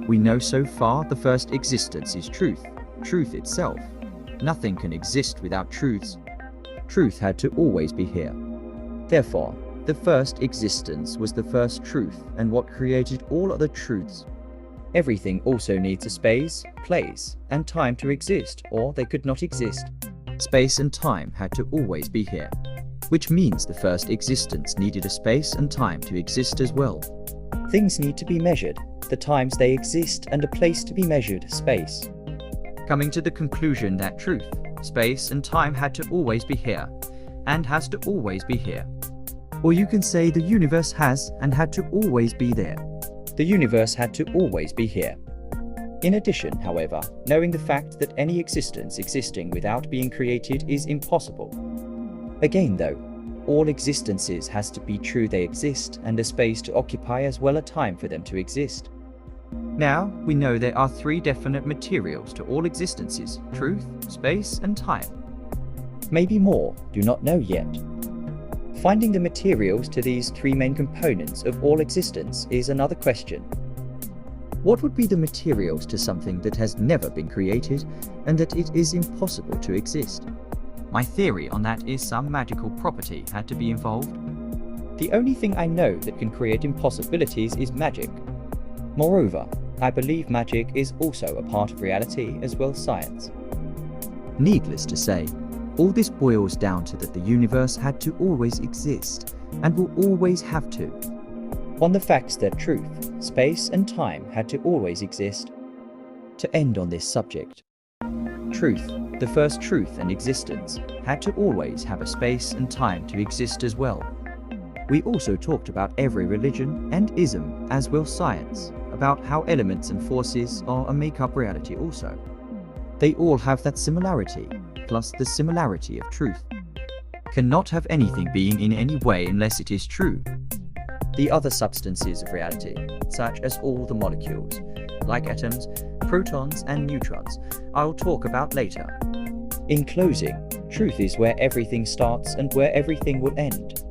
We know so far the first existence is truth, truth itself. Nothing can exist without truths. Truth had to always be here. Therefore, the first existence was the first truth and what created all other truths. Everything also needs a space, place, and time to exist, or they could not exist. Space and time had to always be here, which means the first existence needed a space and time to exist as well. Things need to be measured, the times they exist, and a place to be measured, space. Coming to the conclusion that truth, space, and time had to always be here, and has to always be here. Or you can say the universe has and had to always be there. The universe had to always be here. In addition, however, knowing the fact that any existence existing without being created is impossible. Again though, all existences has to be true they exist and a space to occupy as well a time for them to exist. Now, we know there are three definite materials to all existences: truth, space, and time. Maybe more, do not know yet. Finding the materials to these three main components of all existence is another question. What would be the materials to something that has never been created and that it is impossible to exist? My theory on that is some magical property had to be involved. The only thing I know that can create impossibilities is magic. Moreover, I believe magic is also a part of reality as well as science. Needless to say, all this boils down to that the universe had to always exist and will always have to. On the facts that truth, space, and time had to always exist. To end on this subject, truth, the first truth and existence, had to always have a space and time to exist as well. We also talked about every religion and ism as well science, about how elements and forces are a make-up reality also. They all have that similarity, plus the similarity of truth. Cannot have anything being in any way unless it is true. The other substances of reality, such as all the molecules, like atoms, protons and neutrons, I'll talk about later. In closing, truth is where everything starts and where everything will end.